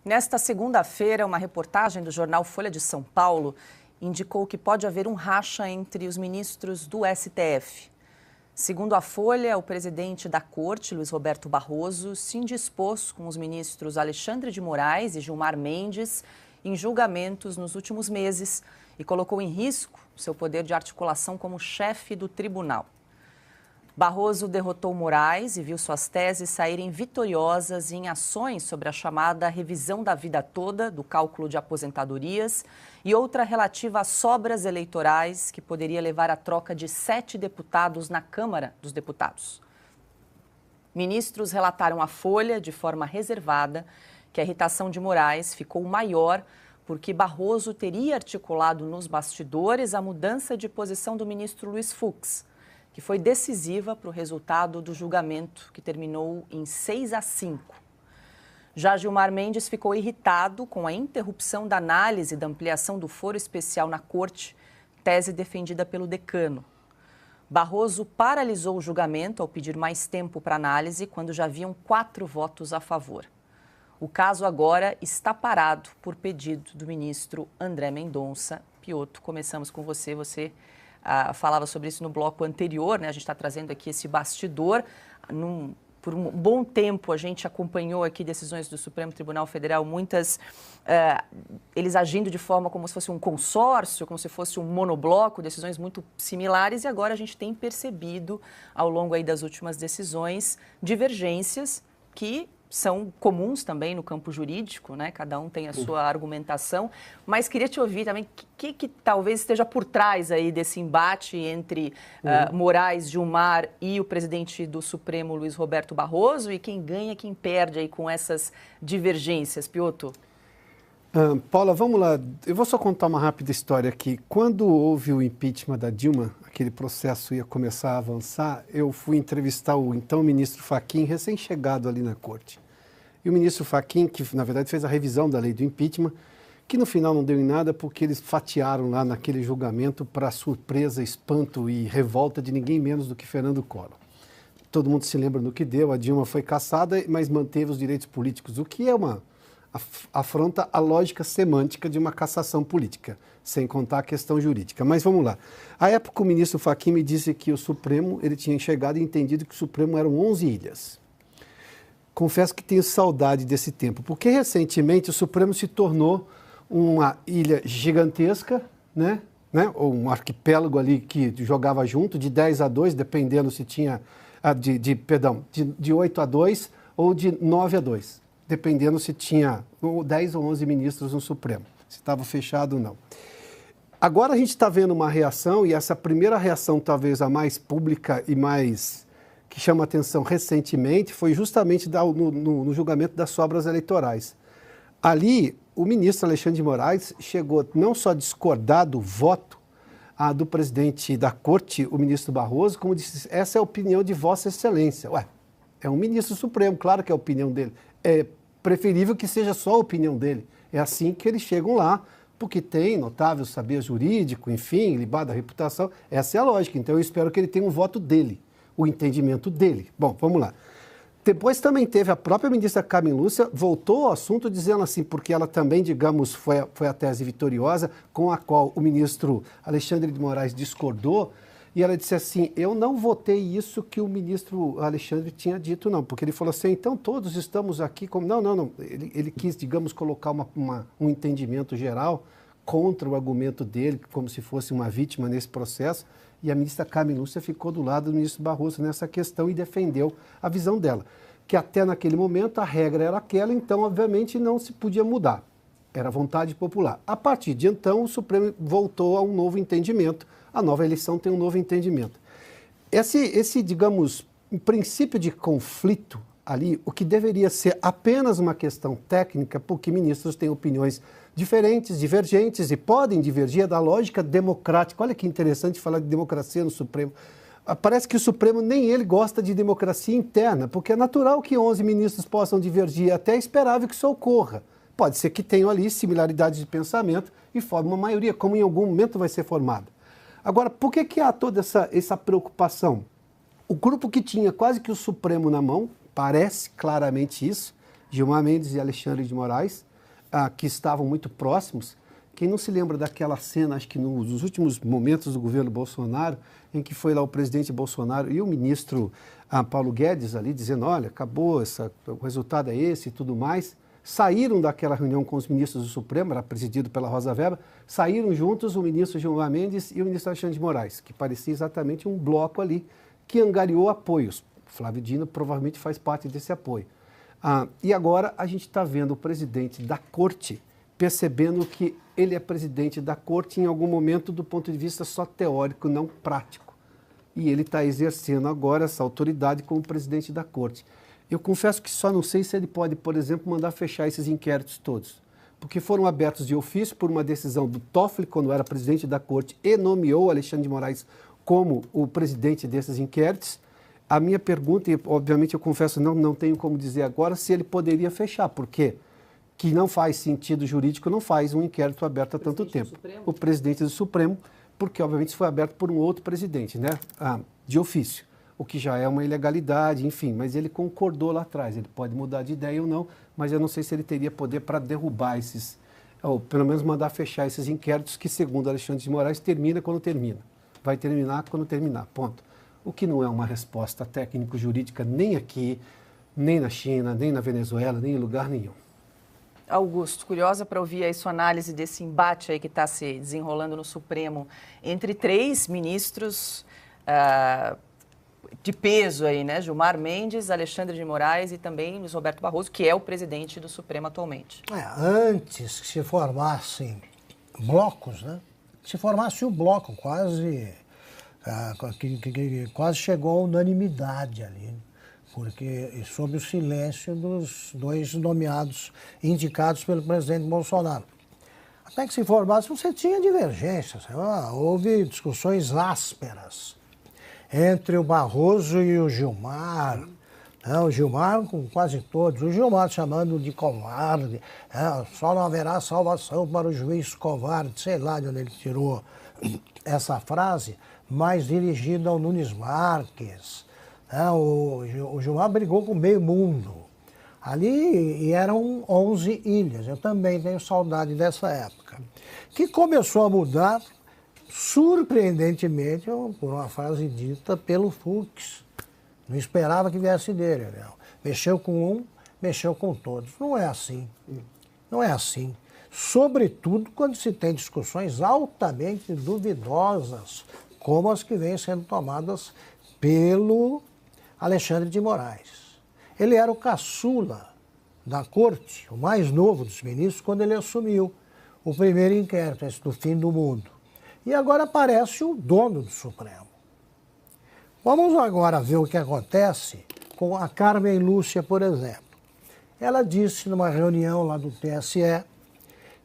Nesta segunda-feira, uma reportagem do jornal Folha de São Paulo indicou que pode haver um racha entre os ministros do STF. Segundo a Folha, o presidente da Corte, Luiz Roberto Barroso, se indispôs com os ministros Alexandre de Moraes e Gilmar Mendes em julgamentos nos últimos meses e colocou em risco seu poder de articulação como chefe do tribunal. Barroso derrotou Moraes e viu suas teses saírem vitoriosas em ações sobre a chamada revisão da vida toda do cálculo de aposentadorias e outra relativa às sobras eleitorais que poderia levar à troca de 7 deputados na Câmara dos Deputados. Ministros relataram à Folha, de forma reservada, que a irritação de Moraes ficou maior porque Barroso teria articulado nos bastidores a mudança de posição do ministro Luiz Fux, que foi decisiva para o resultado do julgamento, que terminou em 6-5. Já Gilmar Mendes ficou irritado com a interrupção da análise da ampliação do foro especial na Corte, tese defendida pelo decano. Barroso paralisou o julgamento ao pedir mais tempo para análise, quando já haviam 4 votos a favor. O caso agora está parado por pedido do ministro André Mendonça. Piotto, começamos com você. Você falava sobre isso no bloco anterior, né? A gente está trazendo aqui esse bastidor. Por um bom tempo a gente acompanhou aqui decisões do Supremo Tribunal Federal, muitas eles agindo de forma como se fosse um consórcio, como se fosse um monobloco, decisões muito similares, e agora a gente tem percebido ao longo aí das últimas decisões divergências que são comuns também no campo jurídico, né? Cada um tem a sua argumentação, mas queria te ouvir também o que talvez esteja por trás aí desse embate entre Moraes, Gilmar e o presidente do Supremo, Luiz Roberto Barroso, e quem ganha, quem perde aí com essas divergências, Piotto? Paula, vamos lá. Eu vou só contar uma rápida história aqui. Quando houve o impeachment da Dilma, aquele processo ia começar a avançar, eu fui entrevistar o então ministro Fachin, recém-chegado ali na corte. E o ministro Fachin, que na verdade fez a revisão da lei do impeachment, que no final não deu em nada porque eles fatiaram lá naquele julgamento para surpresa, espanto e revolta de ninguém menos do que Fernando Collor. Todo mundo se lembra do que deu, a Dilma foi cassada, mas manteve os direitos políticos, o que é uma afronta a lógica semântica de uma cassação política, sem contar a questão jurídica. Mas vamos lá. À época, o ministro Fachin me disse que o Supremo, ele tinha chegado e entendido que o Supremo eram 11 ilhas. Confesso que tenho saudade desse tempo, porque recentemente o Supremo se tornou uma ilha gigantesca, né? Ou um arquipélago ali que jogava junto, de 10-2, dependendo se tinha, de 8-2 ou de 9-2. Dependendo se tinha 10 ou 11 ministros no Supremo, se estava fechado ou não. Agora a gente está vendo uma reação, e essa primeira reação, talvez a mais pública e mais que chama atenção recentemente, foi justamente no julgamento das sobras eleitorais. Ali, o ministro Alexandre de Moraes chegou não só a discordar do voto do presidente da Corte, o ministro Barroso, como disse, essa é a opinião de Vossa Excelência. Ué, é um ministro supremo, claro que é a opinião dele. É preferível que seja só a opinião dele. É assim que eles chegam lá, porque tem notável saber jurídico, enfim, libado a reputação. Essa é a lógica. Então, eu espero que ele tenha um voto dele, o entendimento dele. Bom, vamos lá. Depois também teve a própria ministra Carmen Lúcia, voltou ao assunto dizendo assim, porque ela também, digamos, foi a tese vitoriosa, com a qual o ministro Alexandre de Moraes discordou, e ela disse assim, eu não votei isso que o ministro Alexandre tinha dito, não. Porque ele falou assim, então todos estamos aqui como... Não. Ele quis, digamos, colocar um entendimento geral contra o argumento dele, como se fosse uma vítima nesse processo. E a ministra Carmen Lúcia ficou do lado do ministro Barroso nessa questão e defendeu a visão dela. Que até naquele momento a regra era aquela, então, obviamente, não se podia mudar. Era vontade popular. A partir de então, o Supremo voltou a um novo entendimento. A nova eleição tem um novo entendimento. Esse, digamos, princípio de conflito ali, o que deveria ser apenas uma questão técnica, porque ministros têm opiniões diferentes, divergentes e podem divergir, é da lógica democrática. Olha que interessante falar de democracia no Supremo. Parece que o Supremo nem ele gosta de democracia interna, porque é natural que 11 ministros possam divergir, até é esperável que isso ocorra. Pode ser que tenham ali similaridades de pensamento e formem uma maioria, como em algum momento vai ser formada. Agora, por que há toda essa preocupação? O grupo que tinha quase que o Supremo na mão, parece claramente isso, Gilmar Mendes e Alexandre de Moraes, que estavam muito próximos. Quem não se lembra daquela cena, acho que nos últimos momentos do governo Bolsonaro, em que foi lá o presidente Bolsonaro e o ministro Paulo Guedes ali dizendo, olha, acabou, o resultado é esse e tudo mais. Saíram daquela reunião com os ministros do Supremo, era presidido pela Rosa Weber, saíram juntos o ministro Gilmar Mendes e o ministro Alexandre de Moraes, que parecia exatamente um bloco ali que angariou apoios. Flávio Dino provavelmente faz parte desse apoio. E agora a gente está vendo o presidente da corte percebendo que ele é presidente da corte em algum momento do ponto de vista só teórico, não prático. E ele está exercendo agora essa autoridade como presidente da corte. Eu confesso que só não sei se ele pode, por exemplo, mandar fechar esses inquéritos todos, porque foram abertos de ofício por uma decisão do Toffoli, quando era presidente da corte, e nomeou Alexandre de Moraes como o presidente desses inquéritos. A minha pergunta, e obviamente eu confesso, não tenho como dizer agora, se ele poderia fechar, porque que não faz sentido jurídico, não faz um inquérito aberto há tanto tempo. O presidente do Supremo, porque obviamente isso foi aberto por um outro presidente, né? De ofício, o que já é uma ilegalidade, enfim, mas ele concordou lá atrás, ele pode mudar de ideia ou não, mas eu não sei se ele teria poder para derrubar esses, ou pelo menos mandar fechar esses inquéritos que, segundo Alexandre de Moraes, termina quando termina. Vai terminar quando terminar, ponto. O que não é uma resposta técnico-jurídica nem aqui, nem na China, nem na Venezuela, nem em lugar nenhum. Augusto, curiosa para ouvir aí sua análise desse embate aí que está se desenrolando no Supremo entre três ministros de peso aí, né? Gilmar Mendes, Alexandre de Moraes e também Luiz Roberto Barroso, que é o presidente do Supremo atualmente. Antes que se formassem blocos, né? Se formasse um bloco quase, que quase chegou à unanimidade ali, porque sob o silêncio dos dois nomeados, indicados pelo presidente Bolsonaro. Até que se formasse, você tinha divergências, houve discussões ásperas entre o Barroso e o Gilmar, o Gilmar com quase todos, o Gilmar chamando de covarde, só não haverá salvação para o juiz covarde, sei lá de onde ele tirou essa frase, mas dirigida ao Nunes Marques. O Gilmar brigou com meio mundo. Ali eram 11 ilhas. Eu também tenho saudade dessa época. Que começou a mudar, surpreendentemente, por uma frase dita pelo Fux. Não esperava que viesse dele. Né? Mexeu com um, mexeu com todos. Não é assim. Não é assim. Sobretudo quando se tem discussões altamente duvidosas, como as que vêm sendo tomadas pelo Alexandre de Moraes. Ele era o caçula da corte, o mais novo dos ministros, quando ele assumiu o primeiro inquérito, esse do fim do mundo. E agora aparece o dono do Supremo. Vamos agora ver o que acontece com a Carmen Lúcia, por exemplo. Ela disse numa reunião lá do TSE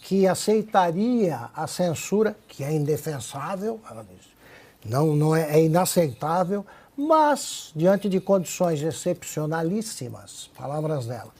que aceitaria a censura, que é indefensável, ela disse. Não é inaceitável, mas, diante de condições excepcionalíssimas, palavras dela,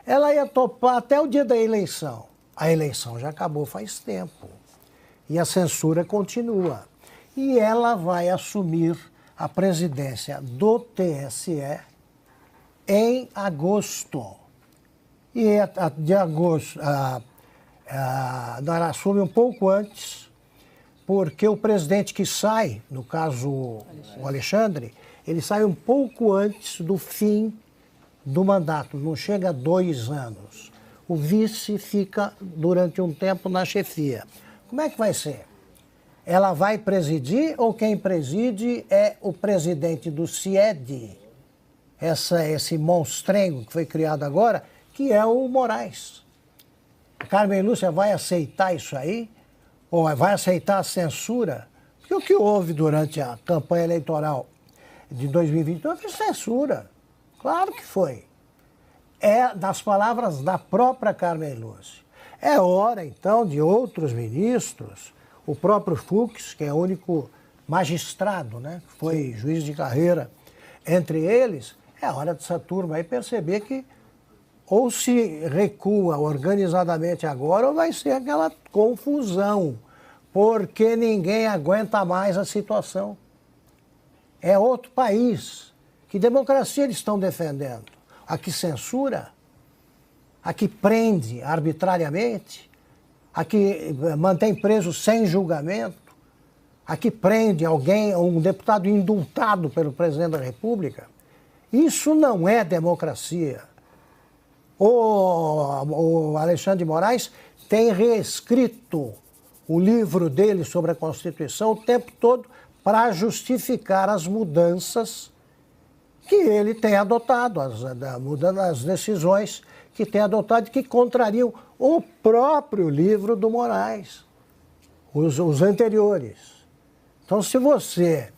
ela ia topar até o dia da eleição. A eleição já acabou faz tempo. E a censura continua. E ela vai assumir a presidência do TSE em agosto. E de agosto, ela assume um pouco antes, porque o presidente que sai, no caso o Alexandre, ele sai um pouco antes do fim do mandato, não chega a 2 anos. O vice fica durante um tempo na chefia. Como é que vai ser? Ela vai presidir ou quem preside é o presidente do CIED, esse monstrengo que foi criado agora, que é o Moraes. A Carmen Lúcia vai aceitar isso aí? Ou vai aceitar a censura? Porque o que houve durante a campanha eleitoral de 2022 foi censura. Claro que foi. É das palavras da própria Carmen Lúcia. É hora, então, de outros ministros, o próprio Fux, que é o único magistrado, né, que foi juiz de carreira, entre eles, é hora dessa turma aí perceber que ou se recua organizadamente agora ou vai ser aquela confusão, porque ninguém aguenta mais a situação. É outro país. Que democracia eles estão defendendo? A que censura? a que prende arbitrariamente, a que mantém preso sem julgamento, a que prende alguém, um deputado indultado pelo presidente da República. Isso não é democracia. O Alexandre de Moraes tem reescrito o livro dele sobre a Constituição o tempo todo para justificar as mudanças que ele tem adotado, mudando as decisões que tem adotado, que contrariam o próprio livro do Moraes, os anteriores. Então, se você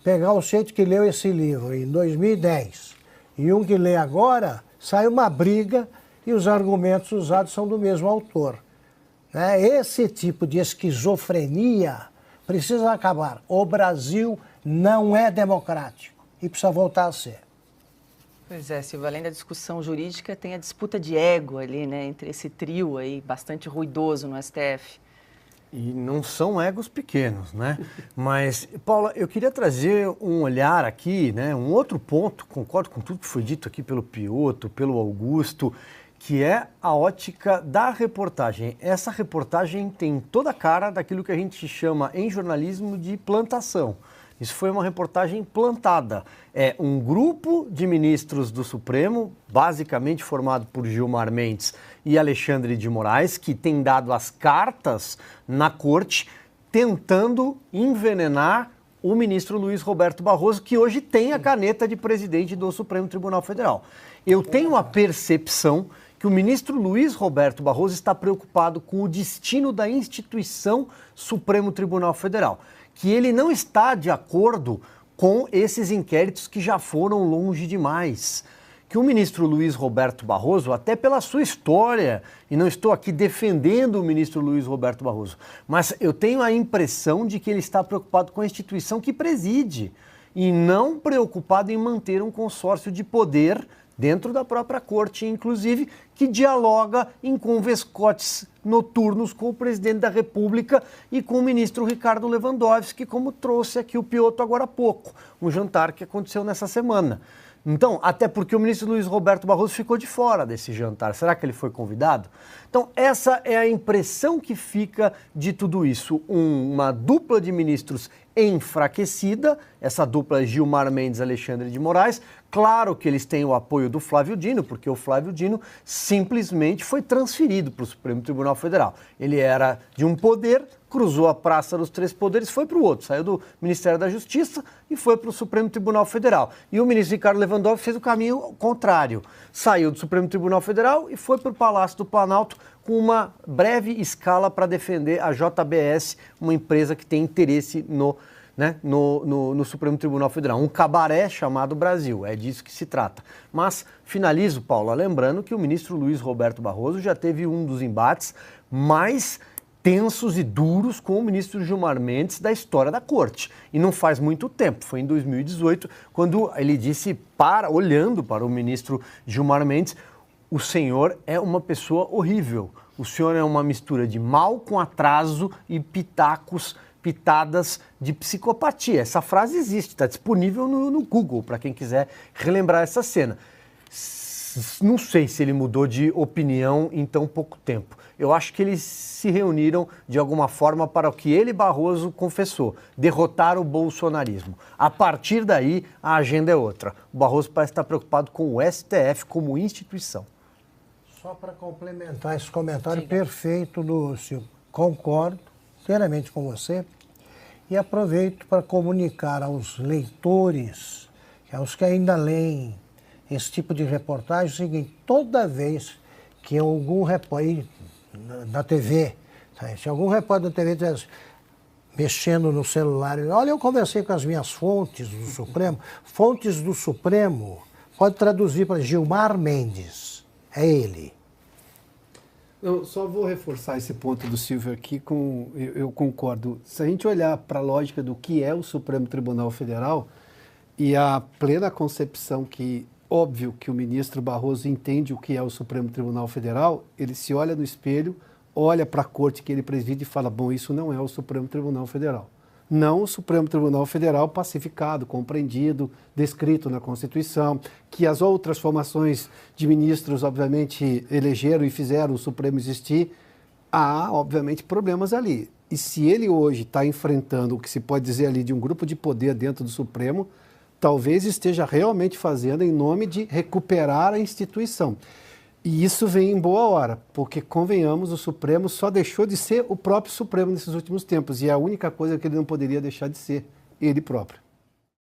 pegar o sujeito que leu esse livro em 2010 e um que lê agora, sai uma briga e os argumentos usados são do mesmo autor. Esse tipo de esquizofrenia precisa acabar. O Brasil não é democrático e precisa voltar a ser. Pois é, Silvio, além da discussão jurídica, tem a disputa de ego ali, né, entre esse trio aí, bastante ruidoso no STF. E não são egos pequenos, né? Mas, Paula, eu queria trazer um olhar aqui, né, um outro ponto, concordo com tudo que foi dito aqui pelo Piotto, pelo Augusto, que é a ótica da reportagem. Essa reportagem tem toda a cara daquilo que a gente chama em jornalismo de plantação. Isso foi uma reportagem plantada. É um grupo de ministros do Supremo, basicamente formado por Gilmar Mendes e Alexandre de Moraes, que tem dado as cartas na corte, tentando envenenar o ministro Luiz Roberto Barroso, que hoje tem a caneta de presidente do Supremo Tribunal Federal. Eu tenho a percepção que o ministro Luiz Roberto Barroso está preocupado com o destino da instituição Supremo Tribunal Federal, que ele não está de acordo com esses inquéritos que já foram longe demais. Que o ministro Luiz Roberto Barroso, até pela sua história, e não estou aqui defendendo o ministro Luiz Roberto Barroso, mas eu tenho a impressão de que ele está preocupado com a instituição que preside e não preocupado em manter um consórcio de poder dentro da própria corte, inclusive, que dialoga em converscotes noturnos com o presidente da República e com o ministro Ricardo Lewandowski, como trouxe aqui o Piotto agora há pouco, um jantar que aconteceu nessa semana. Então, até porque o ministro Luiz Roberto Barroso ficou de fora desse jantar. Será que ele foi convidado? Então, essa é a impressão que fica de tudo isso. Uma dupla de ministros enfraquecida, essa dupla Gilmar Mendes e Alexandre de Moraes. Claro que eles têm o apoio do Flávio Dino, porque o Flávio Dino simplesmente foi transferido para o Supremo Tribunal Federal. Ele era de um poder, cruzou a praça dos três poderes, foi para o outro, saiu do Ministério da Justiça e foi para o Supremo Tribunal Federal. E o ministro Ricardo Lewandowski fez o caminho contrário, saiu do Supremo Tribunal Federal e foi para o Palácio do Planalto com uma breve escala para defender a JBS, uma empresa que tem interesse no Supremo Tribunal Federal, um cabaré chamado Brasil, é disso que se trata. Mas finalizo, Paula, lembrando que o ministro Luiz Roberto Barroso já teve um dos embates mais tensos e duros com o ministro Gilmar Mendes da história da corte. E não faz muito tempo, foi em 2018, quando ele disse, olhando para o ministro Gilmar Mendes, o senhor é uma pessoa horrível, o senhor é uma mistura de mal com atraso e pitadas de psicopatia. Essa frase existe, está disponível no Google, para quem quiser relembrar essa cena. Não sei se ele mudou de opinião em tão pouco tempo. Eu acho que eles se reuniram de alguma forma para o que ele, Barroso, confessou, derrotar o bolsonarismo. A partir daí, a agenda é outra. O Barroso parece estar preocupado com o STF como instituição. Só para complementar esse comentário perfeito, Lúcio, concordo inteiramente com você e aproveito para comunicar aos leitores, aos que ainda leem esse tipo de reportagem, o seguinte: toda vez que algum repórter da TV, se algum repórter da TV estivesse mexendo no celular, olha, eu conversei com as minhas fontes do Supremo, pode traduzir para Gilmar Mendes, é ele. Eu só vou reforçar esse ponto do Silvio aqui, eu concordo. Se a gente olhar para a lógica do que é o Supremo Tribunal Federal e a plena concepção que, óbvio, que o ministro Barroso entende o que é o Supremo Tribunal Federal, ele se olha no espelho, olha para a corte que ele preside e fala, bom, isso não é o Supremo Tribunal Federal. não o Supremo Tribunal Federal pacificado, compreendido, descrito na Constituição, que as outras formações de ministros, obviamente, elegeram e fizeram o Supremo existir. Há, obviamente, problemas ali. E se ele hoje está enfrentando o que se pode dizer ali de um grupo de poder dentro do Supremo, talvez esteja realmente fazendo em nome de recuperar a instituição. E isso vem em boa hora, porque, convenhamos, o Supremo só deixou de ser o próprio Supremo nesses últimos tempos. E é a única coisa que ele não poderia deixar de ser, ele próprio.